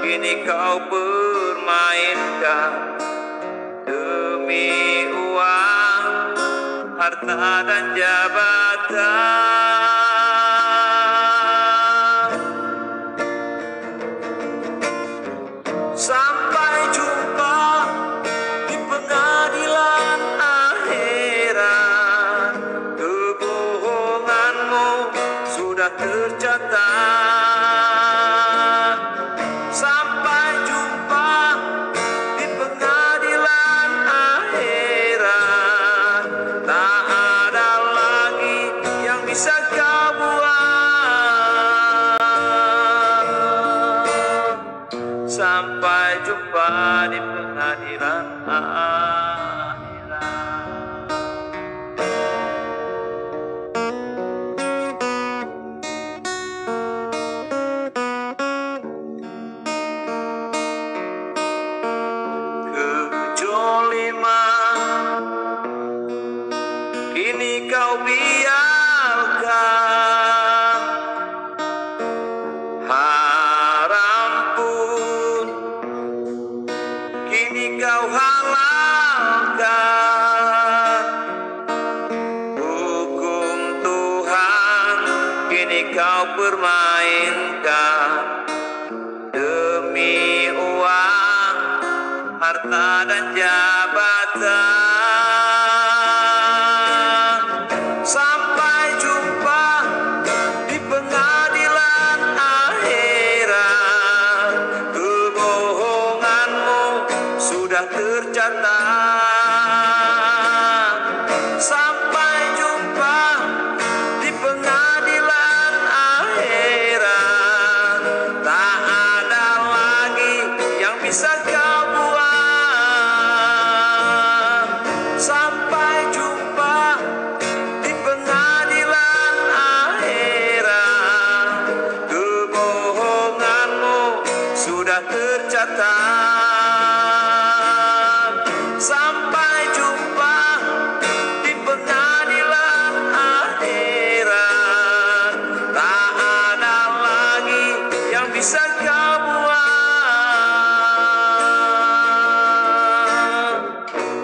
kini kau permainkan demi uang, harta dan jabatan. Sampai jumpa di pengadilan akhirat, kebohonganmu sudah tercatat. Sampai jumpa di pengadilan akhirat, tak ada lagi yang bisa kau buat. Sampai jumpa di pengadilan akhirat. Kejoliman kini kau biarkan, haram pun kini kau halalkan. Hukum Tuhan kini kau permainkan demi uang, harta dan jabatan. Sampai jumpa di pengadilan akhirat, kebohonganmu sudah tercatat. Sampai jumpa di pengadilan akhirat, tak ada lagi yang bisa kau buat. Sampai jumpa di pengadilan akhirat, kebohonganmu sudah tercatat. Sampai jumpa di pengadilan akhirat, tak ada lagi yang bisa kau buat.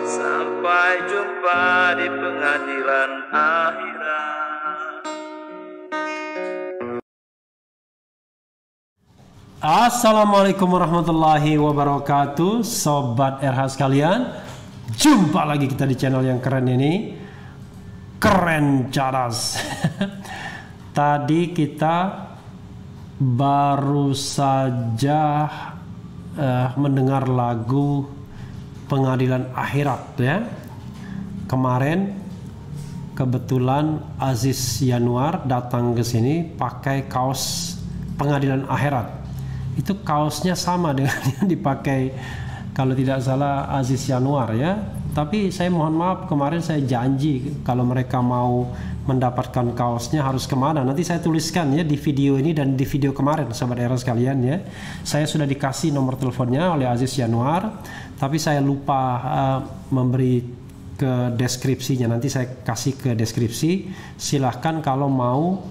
Sampai jumpa di pengadilan akhirat. Assalamualaikum warahmatullahi wabarakatuh, Sobat RH sekalian. Jumpa lagi kita di channel yang keren ini, Keren Cadas. Tadi kita baru saja mendengar lagu Pengadilan Akhirat ya. Kemarin kebetulan Aziz Yanuar datang ke sini pakai kaos Pengadilan Akhirat. Itu kaosnya sama dengan yang dipakai kalau tidak salah Aziz Yanuar ya. Tapi saya mohon maaf, kemarin saya janji kalau mereka mau mendapatkan kaosnya harus kemana. Nanti saya tuliskan ya di video ini dan di video kemarin, Sobat Era sekalian ya. Saya sudah dikasih nomor teleponnya oleh Aziz Yanuar, tapi saya lupa memberi ke deskripsinya. Nanti saya kasih ke deskripsi. Silahkan kalau mau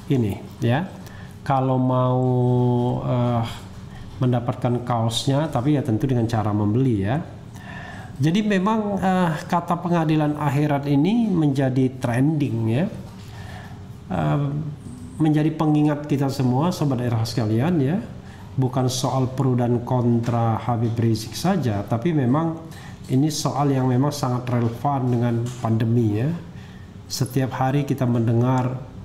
ini ya. Kalau mau mendapatkan kaosnya, tapi ya tentu dengan cara membeli ya. Jadi memang kata pengadilan akhirat ini menjadi trending ya, menjadi pengingat kita semua Sobat Era sekalian ya. Bukan soal pro dan kontra Habib Rizik saja, tapi memang ini soal yang memang sangat relevan dengan pandemi ya. Setiap hari kita mendengar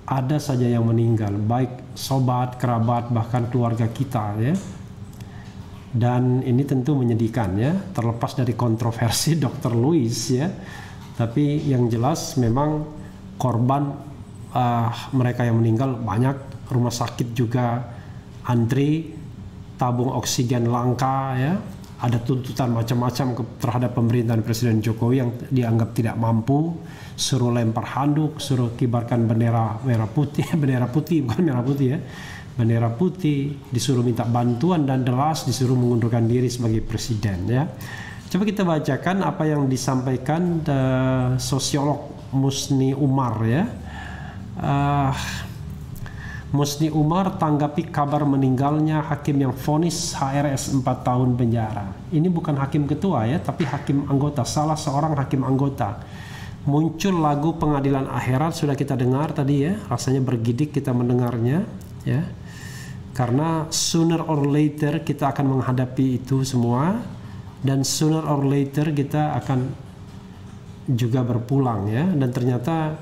ada saja yang meninggal, baik sobat, kerabat, bahkan keluarga kita ya. Dan ini tentu menyedihkan ya, terlepas dari kontroversi Dr. Louis ya. Tapi yang jelas memang korban mereka yang meninggal banyak, rumah sakit juga antri, tabung oksigen langka ya. Ada tuntutan macam-macam terhadap pemerintahan Presiden Jokowi yang dianggap tidak mampu, suruh lempar handuk, suruh kibarkan bendera merah putih, bendera putih bukan merah putih ya, bendera putih, disuruh minta bantuan dan delas disuruh mengundurkan diri sebagai presiden ya. Coba kita bacakan apa yang disampaikan sosiolog Musni Umar ya. Musni Umar tanggapi kabar meninggalnya hakim yang vonis HRS 4 tahun penjara. Ini bukan hakim ketua ya, tapi hakim anggota, salah seorang hakim anggota. Muncul lagu Pengadilan Akhirat, sudah kita dengar tadi ya, rasanya bergidik kita mendengarnya ya. Karena sooner or later kita akan menghadapi itu semua, dan sooner or later kita akan juga berpulang ya. Dan ternyata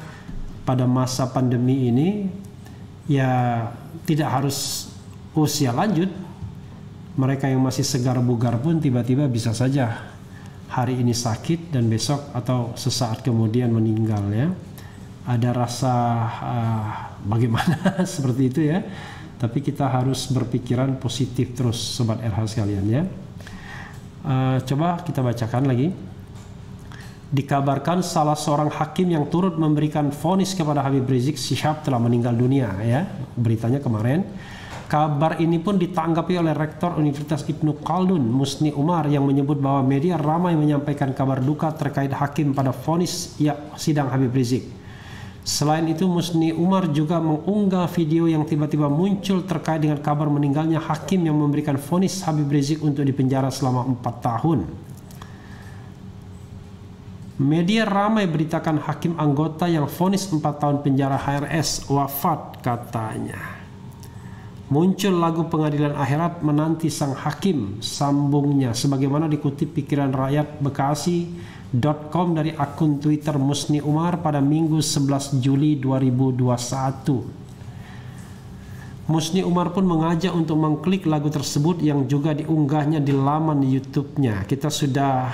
pada masa pandemi ini ya tidak harus usia lanjut, mereka yang masih segar bugar pun tiba-tiba bisa saja hari ini sakit dan besok atau sesaat kemudian meninggal ya. Ada rasa bagaimana seperti itu ya. Tapi kita harus berpikiran positif terus Sobat RH sekalian ya. Coba kita bacakan lagi. Dikabarkan salah seorang hakim yang turut memberikan vonis kepada Habib Rizik Syihab telah meninggal dunia ya, beritanya kemarin. Kabar ini pun ditanggapi oleh Rektor Universitas Ibnu Khaldun Musni Umar yang menyebut bahwa media ramai menyampaikan kabar duka terkait hakim pada vonis ya sidang Habib Rizik. Selain itu Musni Umar juga mengunggah video yang tiba-tiba muncul terkait dengan kabar meninggalnya hakim yang memberikan vonis Habib Rizik untuk dipenjara selama 4 tahun. Media ramai beritakan hakim anggota yang vonis 4 tahun penjara HRS wafat katanya. Muncul lagu Pengadilan Akhirat menanti sang hakim, sambungnya sebagaimana dikutip Pikiran Rakyat Bekasi.com dari akun Twitter Musni Umar pada Minggu 11 Juli 2021. Musni Umar pun mengajak untuk mengklik lagu tersebut yang juga diunggahnya di laman YouTube-nya. Kita sudah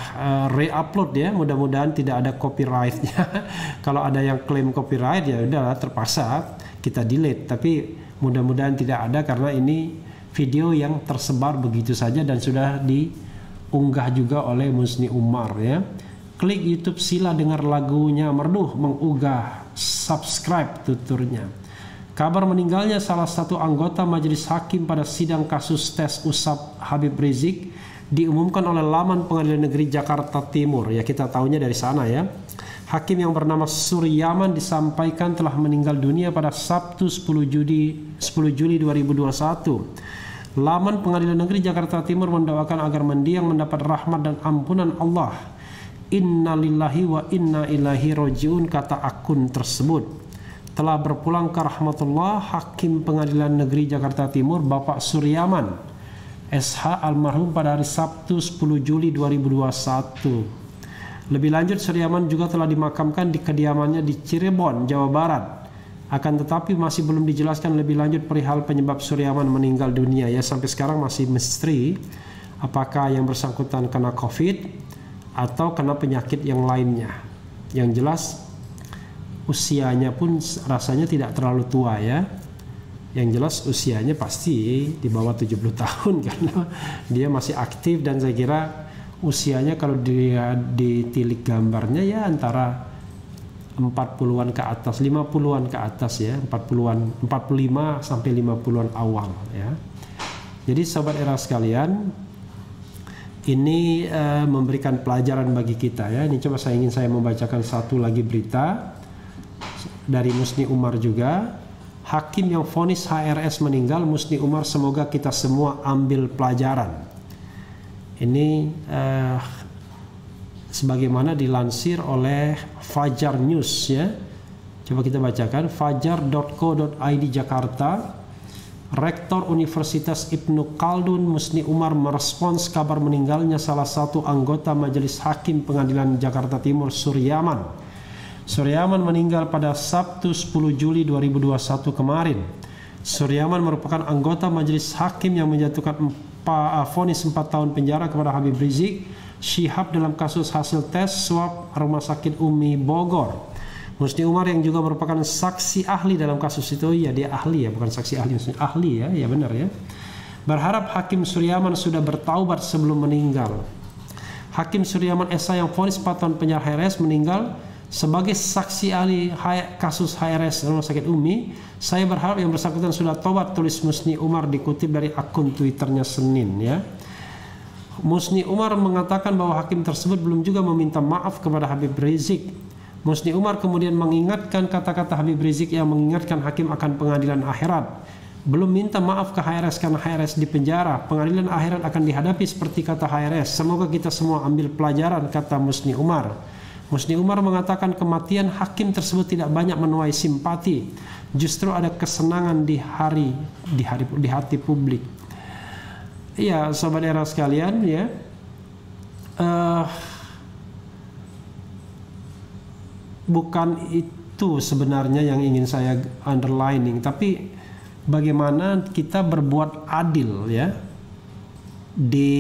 re-upload ya, mudah-mudahan tidak ada copyright-nya. Kalau ada yang klaim copyright ya udah terpaksa kita delete, tapi mudah-mudahan tidak ada karena ini video yang tersebar begitu saja dan sudah diunggah juga oleh Musni Umar ya. Klik YouTube Sila dengar lagunya merdu, mengunggah, subscribe tuturnya. Kabar meninggalnya salah satu anggota majelis hakim pada sidang kasus tes usap Habib Rizik diumumkan oleh laman Pengadilan Negeri Jakarta Timur. Ya kita tahunya dari sana ya. Hakim yang bernama Suryaman disampaikan telah meninggal dunia pada Sabtu 10 Juli 2021. Laman Pengadilan Negeri Jakarta Timur mendoakan agar mendiang mendapat rahmat dan ampunan Allah. Innalillahi wa inna ilaihi rajiun, kata akun tersebut. Telah berpulang ke rahmatullah Hakim Pengadilan Negeri Jakarta Timur Bapak Suryaman SH almarhum pada hari Sabtu 10 Juli 2021. Lebih lanjut Suryaman juga telah dimakamkan di kediamannya di Cirebon, Jawa Barat. Akan tetapi masih belum dijelaskan lebih lanjut perihal penyebab Suryaman meninggal dunia ya, sampai sekarang masih misteri apakah yang bersangkutan kena COVID atau kena penyakit yang lainnya. Yang jelas usianya pun rasanya tidak terlalu tua ya. Yang jelas usianya pasti di bawah 70 tahun karena dia masih aktif, dan saya kira usianya kalau dia ditilik gambarnya ya antara 40-an ke atas, 50-an ke atas ya, 40-an, 45 sampai 50-an awal ya. Jadi Sobat Era sekalian, ini memberikan pelajaran bagi kita ya. Ini coba saya membacakan satu lagi berita dari Musni Umar juga. Hakim yang vonis HRS meninggal, Musni Umar, semoga kita semua ambil pelajaran. Ini sebagaimana dilansir oleh Fajar News ya. Coba kita bacakan fajar.co.id Jakarta. Rektor Universitas Ibnu Khaldun Musni Umar merespons kabar meninggalnya salah satu anggota Majelis Hakim Pengadilan Jakarta Timur Suryaman. Suryaman meninggal pada Sabtu 10 Juli 2021 kemarin. Suryaman merupakan anggota Majelis Hakim yang menjatuhkan vonis 4 tahun penjara kepada Habib Rizik Syihab dalam kasus hasil tes swab Rumah Sakit Umi Bogor. Musni Umar yang juga merupakan saksi ahli dalam kasus itu, ya dia ahli ya, bukan saksi ahli, maksudnya ahli ya, ya benar ya. Berharap Hakim Suryaman sudah bertaubat sebelum meninggal. Hakim Suryaman SH yang vonis 4 tahun penjara HRS meninggal sebagai saksi ahli kasus HRS Rumah Sakit Umi. Saya berharap yang bersangkutan sudah tobat, tulis Musni Umar dikutip dari akun Twitternya Senin ya. Musni Umar mengatakan bahwa hakim tersebut belum juga meminta maaf kepada Habib Rizik. Musni Umar kemudian mengingatkan kata-kata Habib Rizik yang mengingatkan hakim akan pengadilan akhirat. Belum minta maaf ke HRS karena HRS di penjara. Pengadilan akhirat akan dihadapi seperti kata HRS. Semoga kita semua ambil pelajaran, kata Musni Umar. Musni Umar mengatakan kematian hakim tersebut tidak banyak menuai simpati. Justru ada kesenangan di hati publik. Iya, sobat era sekalian, ya. Bukan itu sebenarnya yang ingin saya underlining, tapi bagaimana kita berbuat adil, ya, di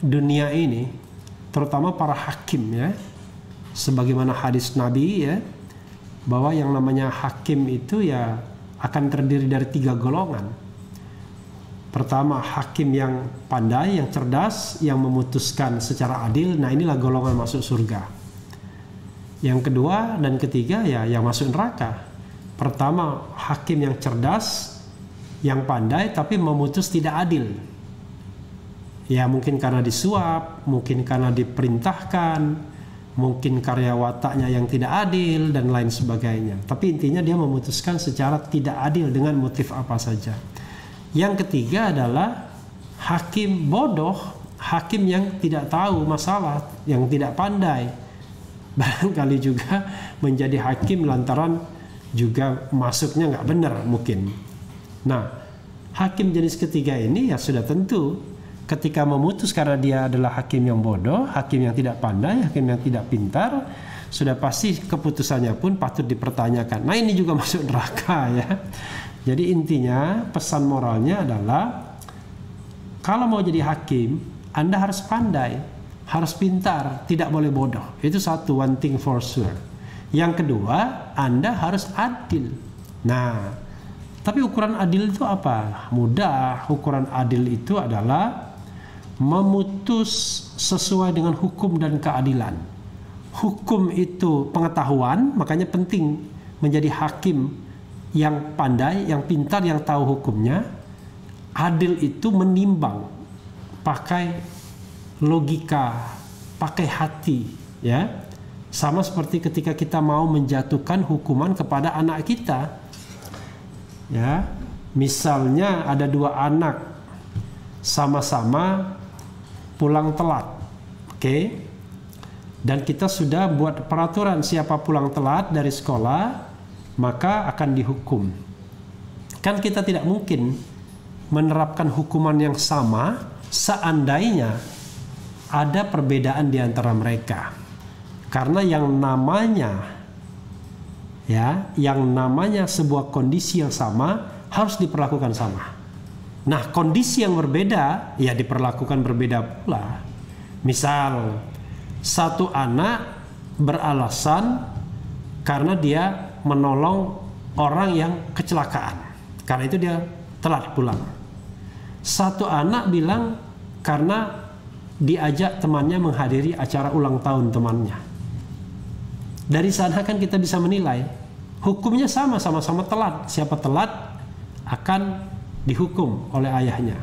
dunia ini, terutama para hakim, ya. Sebagaimana hadis Nabi, ya, bahwa yang namanya hakim itu ya akan terdiri dari 3 golongan. Pertama, hakim yang pandai, yang cerdas, yang memutuskan secara adil. Nah, inilah golongan masuk surga. Yang kedua dan ketiga, ya, yang masuk neraka. Pertama, hakim yang cerdas, yang pandai, tapi memutus tidak adil. Ya, mungkin karena disuap, mungkin karena diperintahkan, mungkin karya wataknya yang tidak adil, dan lain sebagainya. Tapi intinya dia memutuskan secara tidak adil dengan motif apa saja. Yang ketiga adalah hakim bodoh, hakim yang tidak tahu masalah, yang tidak pandai. Barangkali juga menjadi hakim lantaran juga masuknya nggak benar mungkin. Nah, hakim jenis ketiga ini ya sudah tentu ketika memutus karena dia adalah hakim yang bodoh, hakim yang tidak pandai, hakim yang tidak pintar, sudah pasti keputusannya pun patut dipertanyakan. Nah, ini juga masuk neraka, ya. Jadi intinya pesan moralnya adalah kalau mau jadi hakim, Anda harus pandai, harus pintar, tidak boleh bodoh. Itu satu, one thing for sure. Yang kedua, Anda harus adil. Nah, tapi ukuran adil itu apa? Mudah. Ukuran adil itu adalah memutus sesuai dengan hukum dan keadilan. Hukum itu pengetahuan, makanya penting menjadi hakim yang pandai, yang pintar, yang tahu hukumnya. Adil itu menimbang, pakai logika, pakai hati, ya. Sama seperti ketika kita mau menjatuhkan hukuman kepada anak kita, ya. Misalnya ada 2 anak sama-sama pulang telat, oke? Dan kita sudah buat peraturan siapa pulang telat dari sekolah maka akan dihukum. Kan kita tidak mungkin menerapkan hukuman yang sama seandainya ada perbedaan di antara mereka. Karena yang namanya sebuah kondisi yang sama harus diperlakukan sama. Nah, kondisi yang berbeda ya diperlakukan berbeda pula. Misal satu anak beralasan karena dia menolong orang yang kecelakaan, karena itu dia telat pulang. Satu anak bilang karena diajak temannya menghadiri acara ulang tahun temannya. Dari sana kan kita bisa menilai hukumnya sama-sama telat. Siapa telat akan dihukum oleh ayahnya.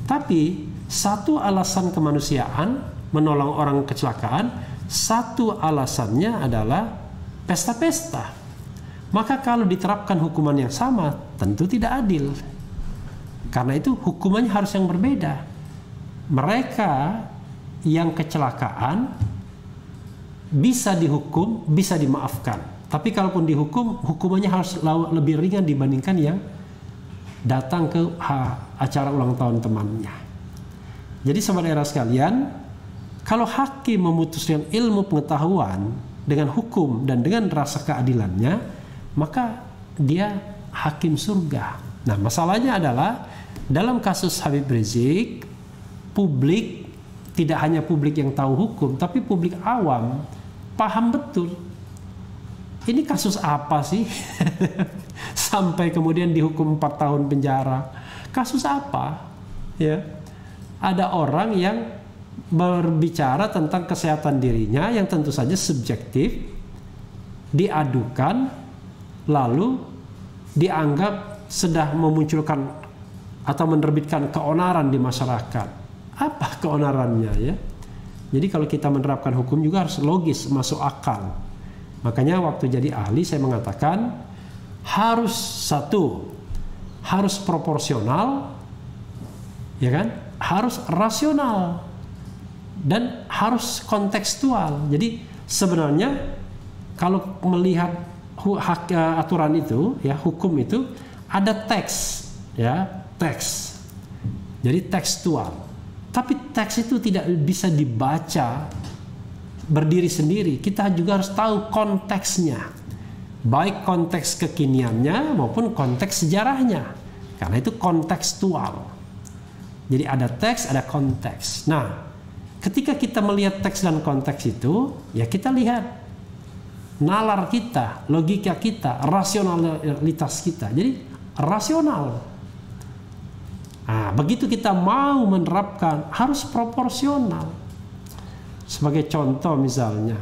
Tapi satu alasan kemanusiaan menolong orang kecelakaan, satu alasannya adalah pesta-pesta. Maka kalau diterapkan hukuman yang sama, tentu tidak adil. Karena itu hukumannya harus yang berbeda. Mereka yang kecelakaan bisa dihukum, bisa dimaafkan. Tapi kalaupun dihukum, hukumannya harus lebih ringan dibandingkan yang datang ke acara ulang tahun temannya. Jadi sobat era sekalian, kalau hakim memutus dengan ilmu pengetahuan, dengan hukum dan dengan rasa keadilannya, maka dia hakim surga. Nah, masalahnya adalah dalam kasus Habib Rizik, publik, tidak hanya publik yang tahu hukum, tapi publik awam paham betul ini kasus apa sih sampai kemudian dihukum 4 tahun penjara. Kasus apa? Ya, ada orang yang berbicara tentang kesehatan dirinya yang tentu saja subjektif, diadukan, lalu dianggap sedang memunculkan atau menerbitkan keonaran di masyarakat. Apa keonarannya, ya? Jadi kalau kita menerapkan hukum juga harus logis, masuk akal. Makanya waktu jadi ahli saya mengatakan harus harus proporsional, ya kan? Harus rasional dan harus kontekstual. Jadi sebenarnya kalau melihat aturan itu, ya hukum itu ada teks, ya teks. Jadi tekstual. Tapi teks itu tidak bisa dibaca berdiri sendiri. Kita juga harus tahu konteksnya, baik konteks kekiniannya maupun konteks sejarahnya, karena itu kontekstual. Jadi ada teks, ada konteks. Nah, ketika kita melihat teks dan konteks itu, ya kita lihat nalar kita, logika kita, rasionalitas kita. Jadi rasional. Nah, begitu kita mau menerapkan harus proporsional. Sebagai contoh misalnya,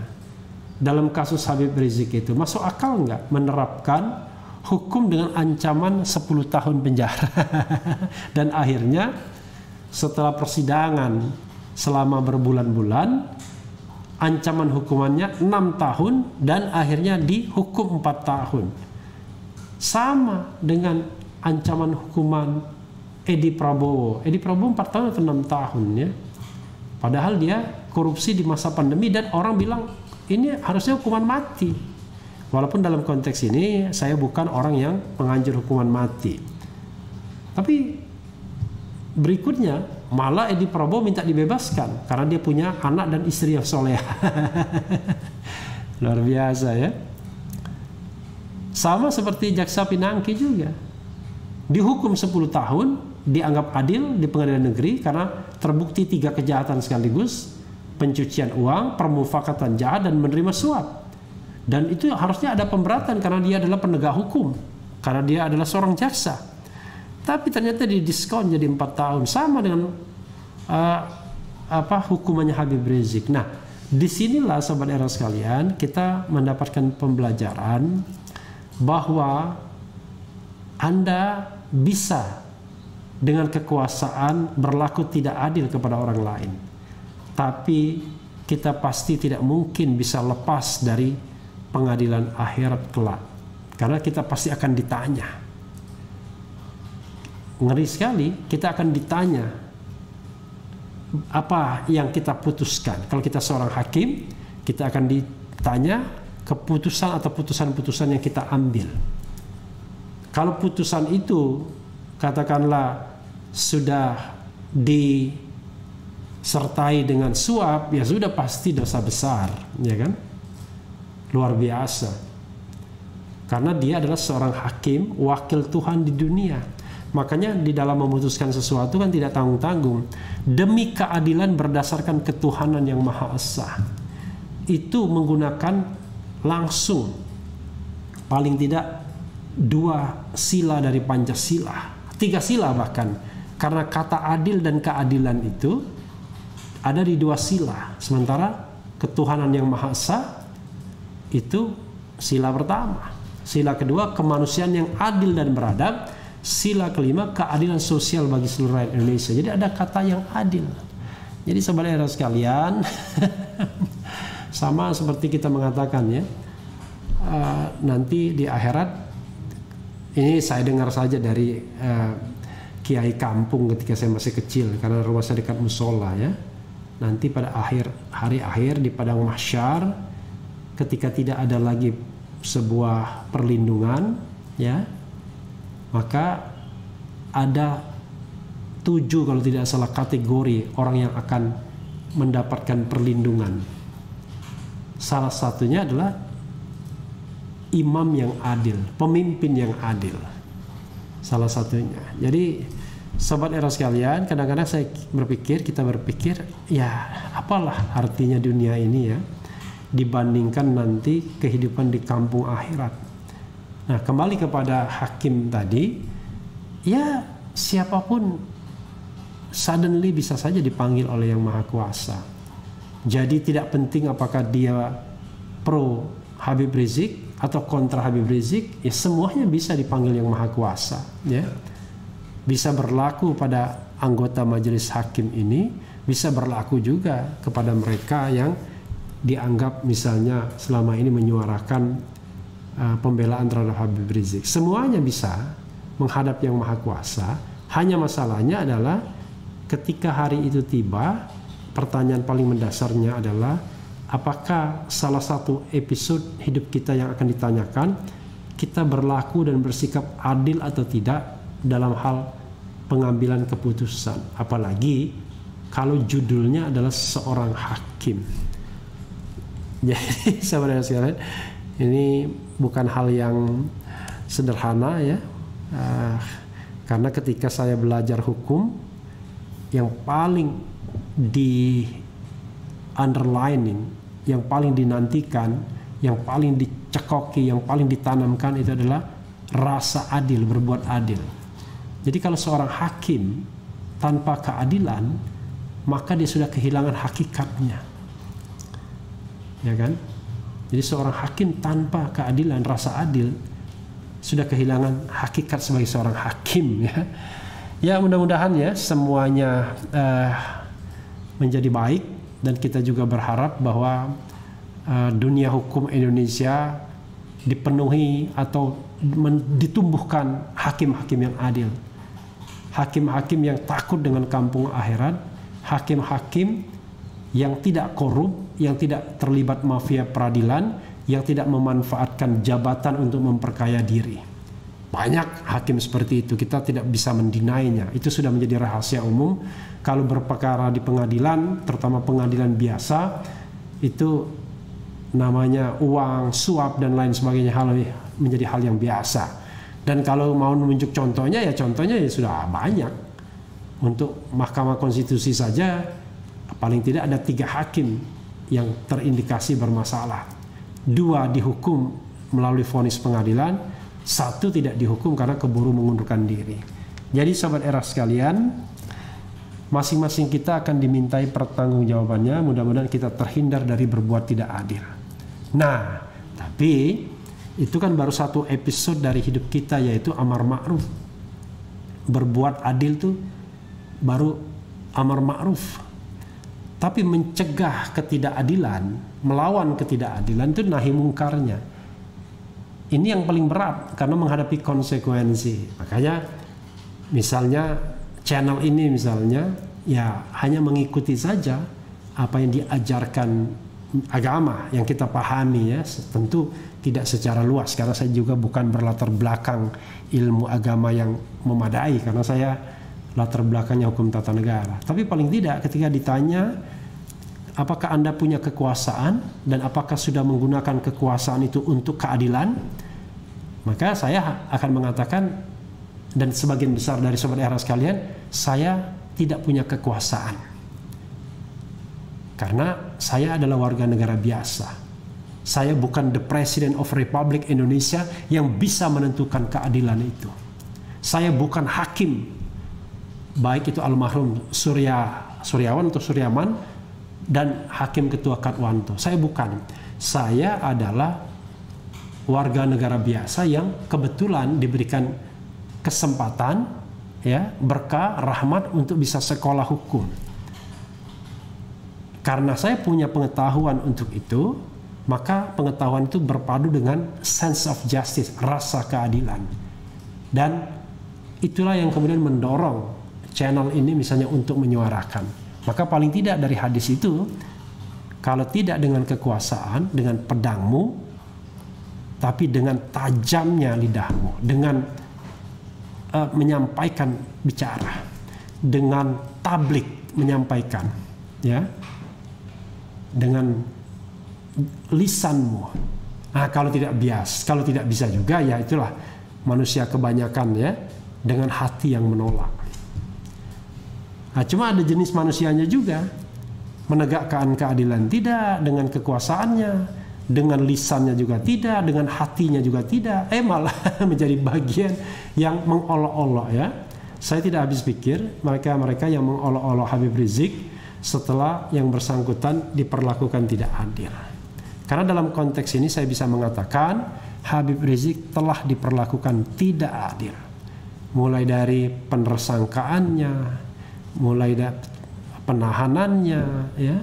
dalam kasus Habib Rizik itu masuk akal nggak menerapkan hukum dengan ancaman 10 tahun penjara dan akhirnya setelah persidangan selama berbulan-bulan ancaman hukumannya 6 tahun dan akhirnya dihukum 4 tahun. Sama dengan ancaman hukuman Edi Prabowo. Edi Prabowo 4 tahun atau 6 tahun ya. Padahal dia korupsi di masa pandemi dan orang bilang ini harusnya hukuman mati. Walaupun dalam konteks ini saya bukan orang yang menganjur hukuman mati. Tapi berikutnya malah Edi Prabowo minta dibebaskan karena dia punya anak dan istri yang soleh. Luar biasa ya. Sama seperti Jaksa Pinangki juga. Dihukum 10 tahun, dianggap adil di pengadilan negeri karena terbukti 3 kejahatan sekaligus, pencucian uang, permufakatan jahat dan menerima suap. Dan itu harusnya ada pemberatan karena dia adalah penegak hukum, karena dia adalah seorang jaksa. Tapi ternyata didiskon jadi 4 tahun, sama dengan hukumannya Habib Rizik. Nah, disinilah Sobat Era sekalian kita mendapatkan pembelajaran bahwa Anda bisa dengan kekuasaan berlaku tidak adil kepada orang lain. Tapi kita pasti tidak mungkin bisa lepas dari pengadilan akhirat kelak. Karena kita pasti akan ditanya. Ngeri sekali, kita akan ditanya apa yang kita putuskan. Kalau kita seorang hakim, kita akan ditanya keputusan atau putusan-putusan yang kita ambil. Kalau putusan itu katakanlah sudah disertai dengan suap, ya sudah pasti dosa besar, ya kan? Luar biasa. Karena dia adalah seorang hakim, wakil Tuhan di dunia. Makanya di dalam memutuskan sesuatu kan tidak tanggung-tanggung. Demi keadilan berdasarkan ketuhanan yang Maha Esa. Itu menggunakan langsung paling tidak 2 sila dari Pancasila, 3 sila bahkan, karena kata adil dan keadilan itu ada di 2 sila, sementara ketuhanan yang Maha Esa itu sila pertama, sila kedua kemanusiaan yang adil dan beradab, sila kelima keadilan sosial bagi seluruh rakyat Indonesia. Jadi ada kata yang adil. Jadi Sobat Era sekalian, sama seperti kita mengatakan ya, nanti di akhirat. Ini saya dengar saja dari kiai kampung ketika saya masih kecil, karena rumah saya dekat musola ya. Nanti pada hari akhir di padang mahsyar, ketika tidak ada lagi sebuah perlindungan ya, maka ada 7 kalau tidak salah kategori orang yang akan mendapatkan perlindungan. Salah satunya adalah imam yang adil, pemimpin yang adil, salah satunya. Jadi Sobat Era sekalian, kadang-kadang kita berpikir ya apalah artinya dunia ini ya dibandingkan nanti kehidupan di kampung akhirat. Nah, kembali kepada hakim tadi, ya siapapun suddenly bisa saja dipanggil oleh Yang Maha Kuasa. Jadi tidak penting apakah dia pro Habib Rizik atau kontra Habib Rizik, ya semuanya bisa dipanggil Yang Maha Kuasa ya. Bisa berlaku pada anggota majelis hakim ini bisa berlaku juga kepada mereka yang dianggap misalnya selama ini menyuarakan pembelaan terhadap Habib Rizik. Semuanya bisa menghadap Yang Maha Kuasa. Hanya masalahnya adalah ketika hari itu tiba, pertanyaan paling mendasarnya adalah apakah salah satu episode hidup kita yang akan ditanyakan, kita berlaku dan bersikap adil atau tidak dalam hal pengambilan keputusan. Apalagi kalau judulnya adalah seorang hakim. Jadi saudara sekalian, ini bukan hal yang sederhana ya. Karena ketika saya belajar hukum, yang paling di underlining, yang paling dinantikan, yang paling dicekoki, yang paling ditanamkan itu adalah rasa adil, berbuat adil. Jadi kalau seorang hakim tanpa keadilan, maka dia sudah kehilangan hakikatnya, ya kan? Jadi seorang hakim tanpa keadilan, rasa adil, sudah kehilangan hakikat sebagai seorang hakim, ya. Ya mudah-mudahan ya semuanya menjadi baik, dan kita juga berharap bahwa dunia hukum Indonesia dipenuhi atau ditumbuhkan hakim-hakim yang adil, hakim-hakim yang takut dengan kampung akhirat, hakim-hakim yang tidak korup, yang tidak terlibat mafia peradilan, yang tidak memanfaatkan jabatan untuk memperkaya diri. Banyak hakim seperti itu, kita tidak bisa mendinainya. Itu sudah menjadi rahasia umum. Kalau berperkara di pengadilan, terutama pengadilan biasa, itu namanya uang, suap, dan lain sebagainya, menjadi hal yang biasa. Dan kalau mau menunjuk contohnya ya sudah banyak. Untuk Mahkamah Konstitusi saja paling tidak ada 3 hakim yang terindikasi bermasalah. 2 dihukum melalui vonis pengadilan, 1 tidak dihukum karena keburu mengundurkan diri. Jadi sobat era sekalian, masing-masing kita akan dimintai pertanggungjawabannya. Mudah-mudahan kita terhindar dari berbuat tidak adil. Nah, tapi itu kan baru satu episode dari hidup kita, yaitu amar ma'ruf. Berbuat adil tuh baru amar ma'ruf. Tapi mencegah ketidakadilan, melawan ketidakadilan itu nahi mungkarnya. Ini yang paling berat karena menghadapi konsekuensi. Makanya misalnya channel ini misalnya ya hanya mengikuti saja apa yang diajarkan agama yang kita pahami ya. Tentu tidak secara luas karena saya juga bukan berlatar belakang ilmu agama yang memadai, karena saya latar belakangnya hukum tata negara. Tapi paling tidak ketika ditanya apakah Anda punya kekuasaan dan apakah sudah menggunakan kekuasaan itu untuk keadilan, maka saya akan mengatakan, dan sebagian besar dari sobat era sekalian, saya tidak punya kekuasaan. Karena saya adalah warga negara biasa. Saya bukan the President of Republic Indonesia yang bisa menentukan keadilan itu. Saya bukan hakim, baik itu almarhum Suryawan atau Suryaman, dan Hakim Ketua Katwanto. Saya bukan. Saya adalah warga negara biasa yang kebetulan diberikan kesempatan, ya, berkah, rahmat untuk bisa sekolah hukum. Karena saya punya pengetahuan untuk itu, maka pengetahuan itu berpadu dengan sense of justice, rasa keadilan. Dan itulah yang kemudian mendorong channel ini misalnya untuk menyuarakan. Maka paling tidak dari hadis itu, kalau tidak dengan kekuasaan, dengan pedangmu, tapi dengan tajamnya lidahmu, dengan menyampaikan bicara, dengan tablik menyampaikan, ya, dengan lisanmu. Nah, kalau tidak bisa juga, ya itulah manusia kebanyakan, ya, dengan hati yang menolak. Nah, cuma ada jenis manusianya juga, menegakkan keadilan tidak, dengan kekuasaannya, dengan lisannya juga tidak, dengan hatinya juga tidak, malah menjadi bagian yang mengolok-olok, ya. Saya tidak habis pikir mereka yang mengolok-olok Habib Rizik setelah yang bersangkutan diperlakukan tidak adil. Karena dalam konteks ini saya bisa mengatakan Habib Rizik telah diperlakukan tidak adil. Mulai dari penersangkaannya, mulai dari penahanannya, ya,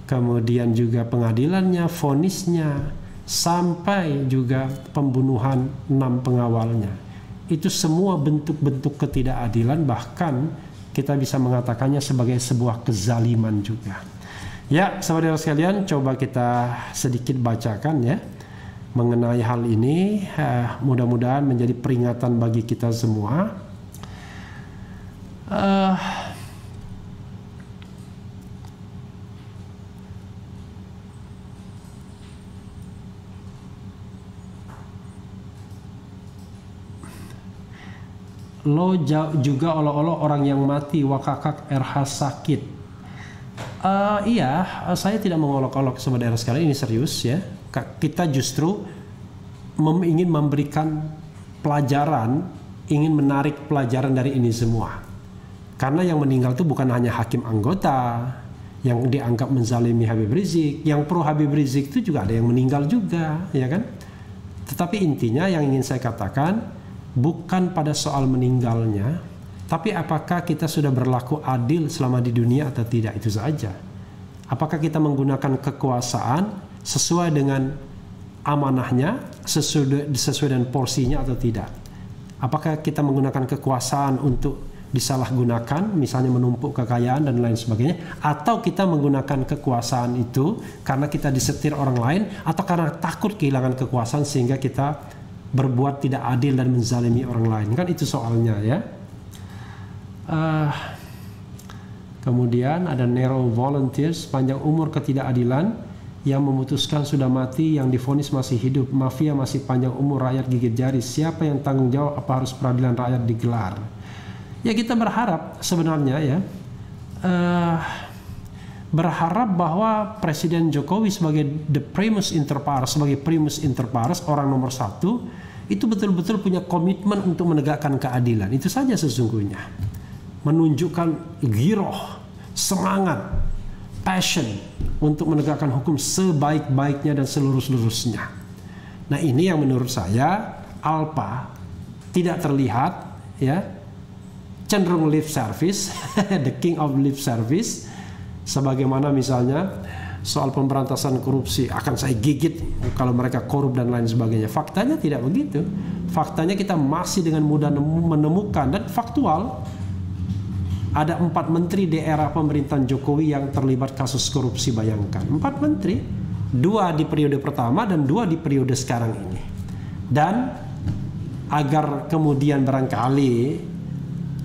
kemudian juga pengadilannya, vonisnya, sampai juga pembunuhan 6 pengawalnya. Itu semua bentuk-bentuk ketidakadilan, bahkan kita bisa mengatakannya sebagai sebuah kezaliman juga. Ya, saudara sekalian, coba kita sedikit bacakan ya mengenai hal ini. Mudah-mudahan menjadi peringatan bagi kita semua. Lo juga olo-olo orang yang mati, wakakak RH sakit. Iya, saya tidak mengolok-olok saudara sekalian, ini serius ya. Kita justru ingin memberikan pelajaran, ingin menarik pelajaran dari ini semua. Karena yang meninggal itu bukan hanya hakim anggota yang dianggap menzalimi Habib Rizik, yang pro Habib Rizik itu juga ada yang meninggal juga, ya kan? Tetapi intinya yang ingin saya katakan bukan pada soal meninggalnya, tapi apakah kita sudah berlaku adil selama di dunia atau tidak, itu saja. Apakah kita menggunakan kekuasaan sesuai dengan amanahnya, sesuai dengan porsinya atau tidak. Apakah kita menggunakan kekuasaan untuk disalahgunakan, misalnya menumpuk kekayaan dan lain sebagainya, atau kita menggunakan kekuasaan itu karena kita disetir orang lain, atau karena takut kehilangan kekuasaan sehingga kita berbuat tidak adil dan menzalimi orang lain. Kan itu soalnya ya. Kemudian ada Nero Volunteers, panjang umur ketidakadilan, yang memutuskan sudah mati, yang divonis masih hidup, mafia masih panjang umur, rakyat gigit jari. Siapa yang tanggung jawab? Apa harus peradilan rakyat digelar? Ya, kita berharap sebenarnya ya, berharap bahwa Presiden Jokowi sebagai the primus inter pares, sebagai primus inter pares, orang nomor 1, itu betul-betul punya komitmen untuk menegakkan keadilan. Itu saja sesungguhnya. Menunjukkan giroh, semangat, passion untuk menegakkan hukum sebaik-baiknya dan seluruh-seluruhnya. Nah, ini yang menurut saya alpa tidak terlihat ya, cenderung lip service, the king of lip service, sebagaimana misalnya soal pemberantasan korupsi, akan saya gigit kalau mereka korup dan lain sebagainya. Faktanya tidak begitu. Faktanya kita masih dengan mudah menemukan, dan faktual, ada 4 menteri di era pemerintahan Jokowi yang terlibat kasus korupsi. Bayangkan, 4 menteri, 2 di periode pertama dan 2 di periode sekarang ini. Dan agar kemudian barangkali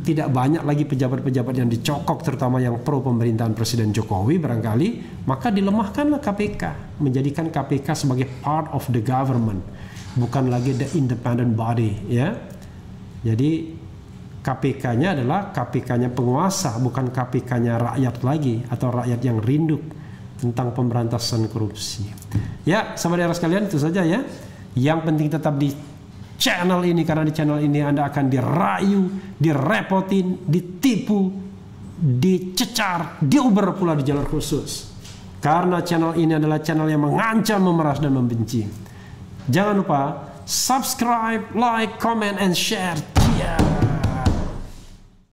tidak banyak lagi pejabat-pejabat yang dicokok, terutama yang pro pemerintahan Presiden Jokowi barangkali, maka dilemahkanlah KPK, menjadikan KPK sebagai part of the government, bukan lagi the independent body ya. Jadi KPK-nya adalah KPK-nya penguasa, bukan KPK-nya rakyat lagi, atau rakyat yang rindu tentang pemberantasan korupsi. Ya, saudara sekalian, itu saja ya. Yang penting tetap di channel ini, karena di channel ini Anda akan dirayu, direpotin, ditipu, dicecar, diuber pula di jalur khusus. Karena channel ini adalah channel yang mengancam, memeras, dan membenci. Jangan lupa subscribe, like, comment, and share. Yeah.